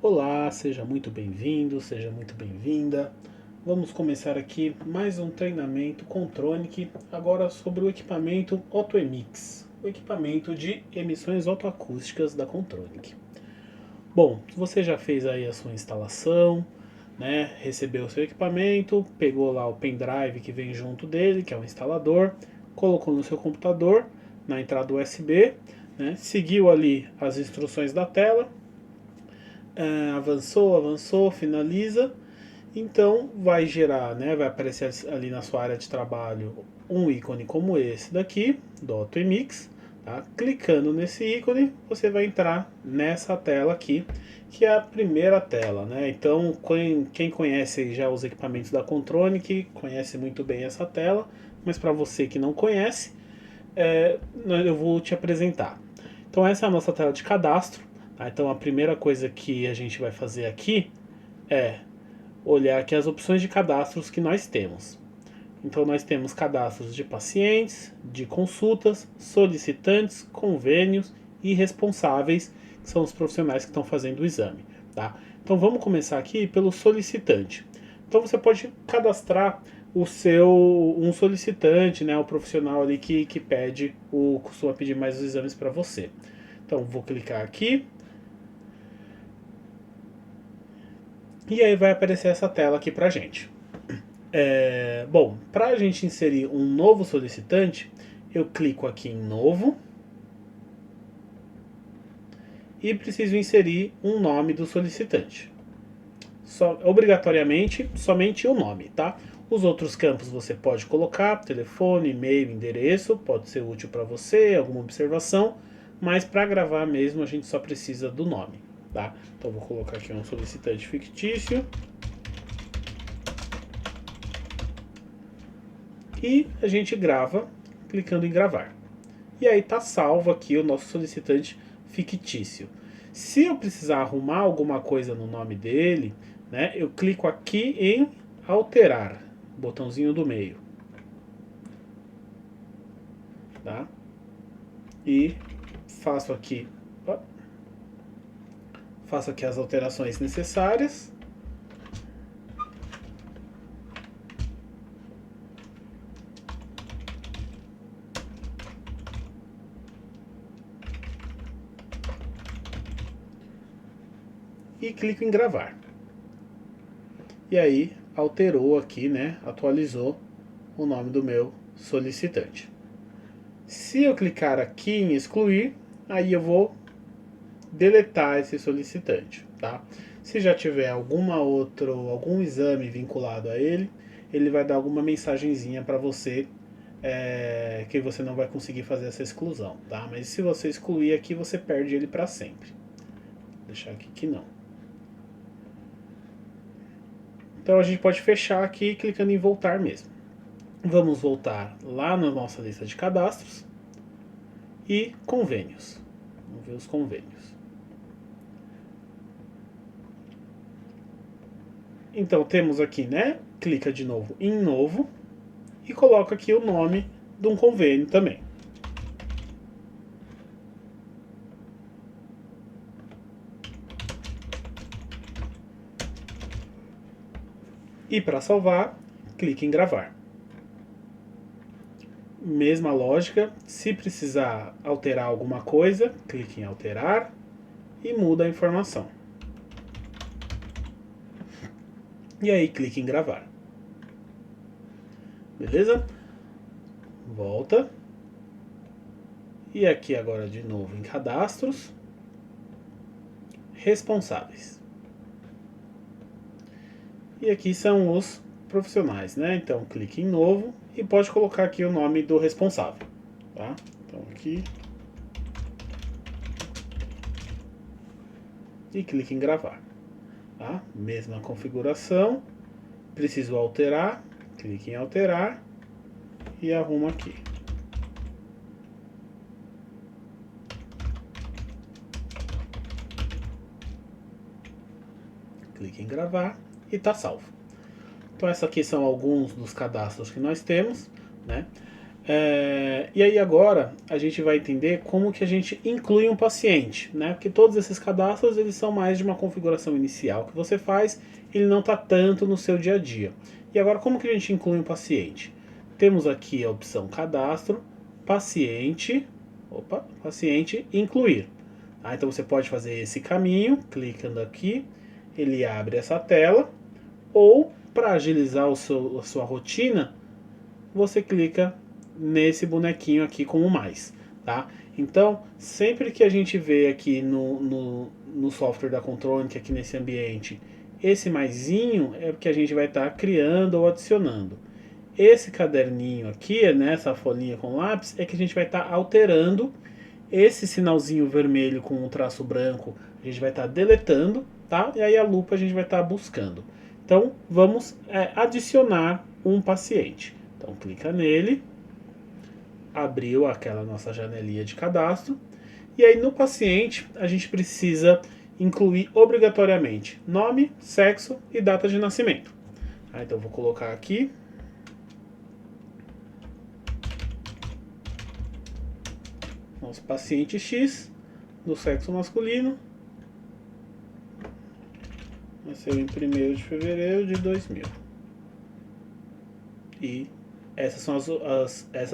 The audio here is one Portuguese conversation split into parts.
Olá, seja muito bem-vindo, seja muito bem-vinda. Vamos começar aqui mais um treinamento com Tronic, agora sobre o equipamento Otoemix, o equipamento de emissões otoacústicas da Contronic. Bom, você já fez aí a sua instalação, né? Recebeu o seu equipamento, pegou lá o pendrive que vem junto dele, que é o instalador, colocou no seu computador, na entrada USB, né? Seguiu ali as instruções da tela, avançou, finaliza. Então vai gerar, né, vai aparecer ali na sua área de trabalho um ícone como esse daqui, do AutoMix. Tá? Clicando nesse ícone, você vai entrar nessa tela aqui, que é a primeira tela. Né? Então quem conhece já os equipamentos da Contronic conhece muito bem essa tela, mas para você que não conhece, eu vou te apresentar. Então essa é a nossa tela de cadastro. Tá? Então a primeira coisa que a gente vai fazer aqui é olhar aqui as opções de cadastros que nós temos. Então nós temos cadastros de pacientes, de consultas, solicitantes, convênios e responsáveis, que são os profissionais que estão fazendo o exame. Tá? Então vamos começar aqui pelo solicitante. Então você pode cadastrar um solicitante, né, o profissional ali que pede, costuma pedir mais os exames para você. Então vou clicar aqui. E aí vai aparecer essa tela aqui pra gente. Bom, para a gente inserir um novo solicitante, eu clico aqui em novo e preciso inserir um nome do solicitante. Obrigatoriamente, somente o nome, tá? Os outros campos você pode colocar, telefone, e-mail, endereço, pode ser útil para você, alguma observação, mas para gravar mesmo a gente só precisa do nome, tá? Então vou colocar aqui um solicitante fictício. E a gente grava clicando em gravar. E aí está salvo aqui o nosso solicitante fictício. Se eu precisar arrumar alguma coisa no nome dele, né, eu clico aqui em alterar, botãozinho do meio. Tá? E faço aqui as alterações necessárias. E clico em gravar. E aí alterou aqui, né? Atualizou o nome do meu solicitante. Se eu clicar aqui em excluir, aí eu vou deletar esse solicitante, tá? Se já tiver algum exame vinculado a ele, ele vai dar alguma mensagenzinha para você que você não vai conseguir fazer essa exclusão, tá? Mas se você excluir aqui, você perde ele para sempre. Vou deixar aqui que não. Então a gente pode fechar aqui clicando em voltar mesmo. Vamos voltar lá na nossa lista de cadastros e convênios. Vamos ver os convênios. Então temos aqui, né? Clica de novo em novo e coloca aqui o nome de um convênio também. E para salvar, clique em gravar. Mesma lógica, se precisar alterar alguma coisa, clique em alterar e muda a informação. E aí clique em gravar. Beleza? Volta. E aqui agora de novo em cadastros. Responsáveis. E aqui são os profissionais, né? Então clique em novo e pode colocar aqui o nome do responsável, tá? Então aqui e clique em gravar, tá? Mesma configuração, preciso alterar, clique em alterar e arrumo aqui. Clique em gravar e está salvo. Então, esses aqui são alguns dos cadastros que nós temos, né? E aí agora a gente vai entender como que a gente inclui um paciente, né? Porque todos esses cadastros eles são mais de uma configuração inicial que você faz, ele não está tanto no seu dia a dia. E agora como que a gente inclui um paciente? Temos aqui a opção cadastro, paciente, paciente incluir. Então você pode fazer esse caminho, clicando aqui, ele abre essa tela, ou para agilizar a sua rotina, você clica nesse bonequinho aqui como mais, tá? Então, sempre que a gente vê aqui no software da Contronic, aqui nesse ambiente, esse maisinho é porque a gente vai estar criando ou adicionando. Esse caderninho aqui, né, essa folhinha com lápis, é que a gente vai estar alterando. Esse sinalzinho vermelho com o traço branco, a gente vai estar deletando, tá? E aí a lupa a gente vai estar buscando. Então, vamos adicionar um paciente. Então, clica nele, abriu aquela nossa janelinha de cadastro. E aí no paciente a gente precisa incluir obrigatoriamente nome, sexo e data de nascimento. Então vou colocar aqui. Nosso paciente X, do sexo masculino, nasceu em 1º de fevereiro de 2000. E essas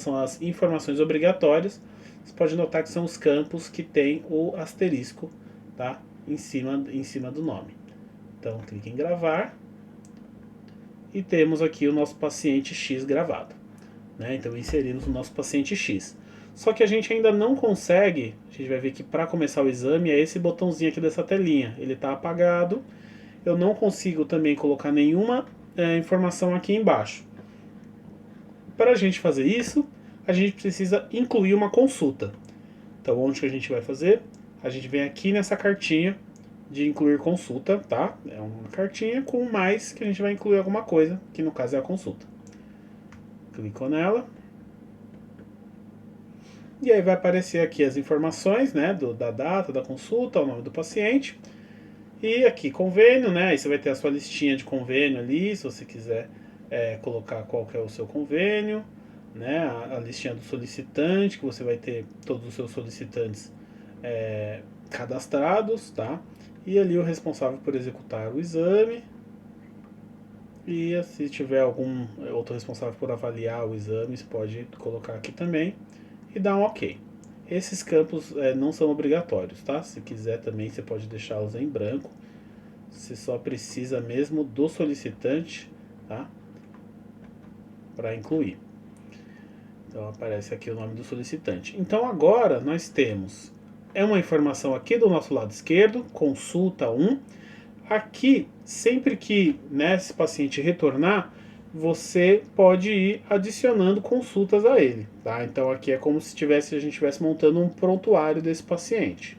são as informações obrigatórias. Você pode notar que são os campos que tem o asterisco, tá? Em cima do nome. Então, clique em gravar. E temos aqui o nosso paciente X gravado, né? Então, inserimos o nosso paciente X. Só que a gente ainda não consegue, a gente vai ver que para começar o exame é esse botãozinho aqui dessa telinha. Ele está apagado. Eu não consigo também colocar nenhuma informação aqui embaixo. Para a gente fazer isso, a gente precisa incluir uma consulta. Então, onde que a gente vai fazer? A gente vem aqui nessa cartinha de incluir consulta, tá? É uma cartinha com mais que a gente vai incluir alguma coisa, que no caso é a consulta. Clicou nela. E aí vai aparecer aqui as informações, né, da data da consulta, o nome do paciente. E aqui convênio, né? Aí você vai ter a sua listinha de convênio ali, se você quiser colocar qual que é o seu convênio, né? A listinha do solicitante, que você vai ter todos os seus solicitantes cadastrados, tá? E ali o responsável por executar o exame. E se tiver algum outro responsável por avaliar o exame, você pode colocar aqui também e dar um OK. Esses campos não são obrigatórios, tá? Se quiser também você pode deixá-los em branco. Você só precisa mesmo do solicitante, tá? Para incluir. Então aparece aqui o nome do solicitante. Então agora nós temos uma informação aqui do nosso lado esquerdo, consulta 1. Aqui, sempre que esse paciente retornar, você pode ir adicionando consultas a ele, tá? Então aqui é como se a gente estivesse montando um prontuário desse paciente.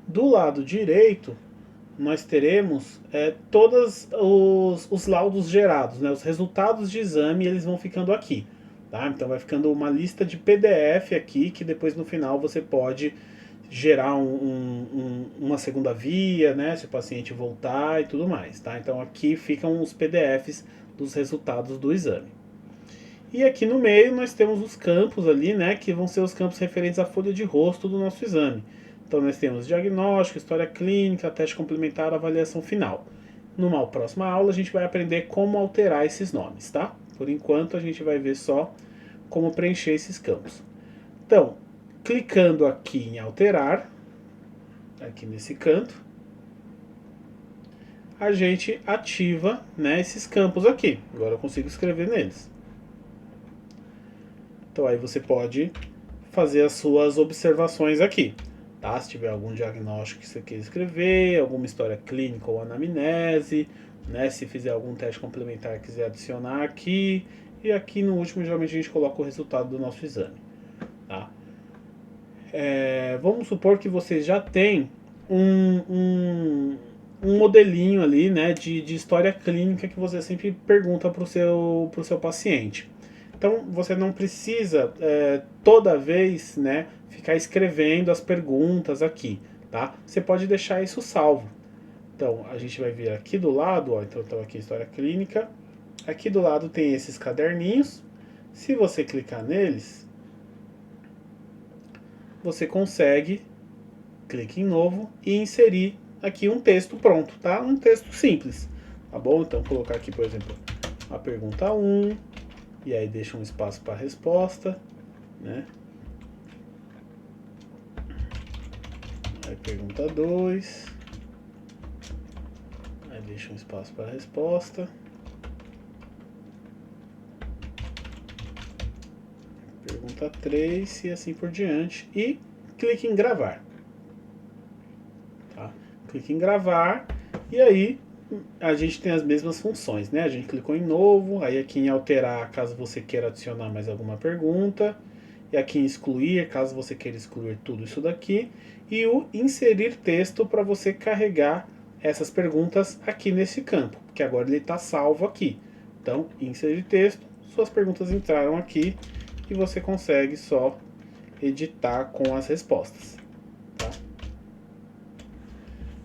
Do lado direito, nós teremos todos os laudos gerados, né? Os resultados de exame, eles vão ficando aqui, tá? Então vai ficando uma lista de PDF aqui, que depois no final você pode gerar uma segunda via, né? Se o paciente voltar e tudo mais, tá? Então aqui ficam os PDFs dos resultados do exame. E aqui no meio nós temos os campos ali, né? Que vão ser os campos referentes à folha de rosto do nosso exame. Então nós temos diagnóstico, história clínica, teste complementar, avaliação final. Numa próxima aula a gente vai aprender como alterar esses nomes, tá? Por enquanto a gente vai ver só como preencher esses campos. Então, clicando aqui em alterar, aqui nesse canto, a gente ativa, né, esses campos aqui. Agora eu consigo escrever neles. Então aí você pode fazer as suas observações aqui. Tá? Se tiver algum diagnóstico que você queira escrever, alguma história clínica ou anamnese, né? Se fizer algum teste complementar quiser adicionar aqui. E aqui no último, geralmente a gente coloca o resultado do nosso exame. Tá? Vamos supor que vocês já têm um modelinho ali, né, de história clínica que você sempre pergunta para o seu paciente. Então você não precisa toda vez, né, ficar escrevendo as perguntas aqui, tá? Você pode deixar isso salvo. Então a gente vai vir aqui do lado, ó, então aqui história clínica. Aqui do lado tem esses caderninhos. Se você clicar neles, você consegue, clique em novo e inserir aqui um texto pronto, tá? Um texto simples, tá bom? Então, colocar aqui, por exemplo, a pergunta 1, e aí deixa um espaço para a resposta, né? Aí pergunta 2, aí deixa um espaço para a resposta. Pergunta 3 e assim por diante. E clique em gravar. Tá? Clique em gravar e aí a gente tem as mesmas funções, né? A gente clicou em novo, aí aqui em alterar, caso você queira adicionar mais alguma pergunta, e aqui em excluir, caso você queira excluir tudo isso daqui, e o inserir texto para você carregar essas perguntas aqui nesse campo, que agora ele está salvo aqui. Então, inserir texto, suas perguntas entraram aqui e você consegue só editar com as respostas. Tá?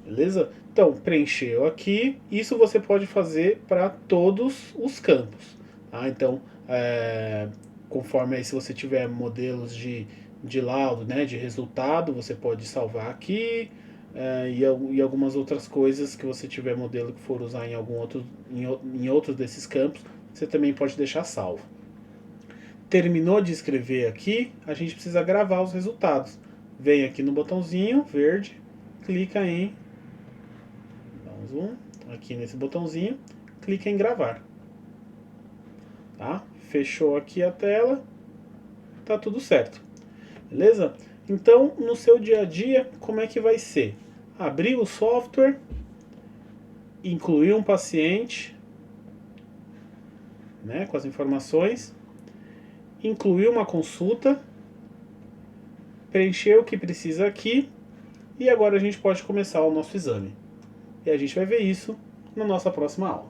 Beleza? Então, preencheu aqui. Isso você pode fazer para todos os campos. Tá? Então, conforme aí, se você tiver modelos de laudo, né, de resultado, você pode salvar aqui. E algumas outras coisas que você tiver modelo que for usar em outros desses campos, você também pode deixar salvo. Terminou de escrever aqui, a gente precisa gravar os resultados. Vem aqui no botãozinho verde, clica em, dá um zoom, aqui nesse botãozinho, clica em gravar. Tá? Fechou aqui a tela, tá tudo certo. Beleza? Então, no seu dia a dia, como é que vai ser? Abrir o software, incluir um paciente, né, com as informações, incluir uma consulta, preencher o que precisa aqui e agora a gente pode começar o nosso exame. E a gente vai ver isso na nossa próxima aula.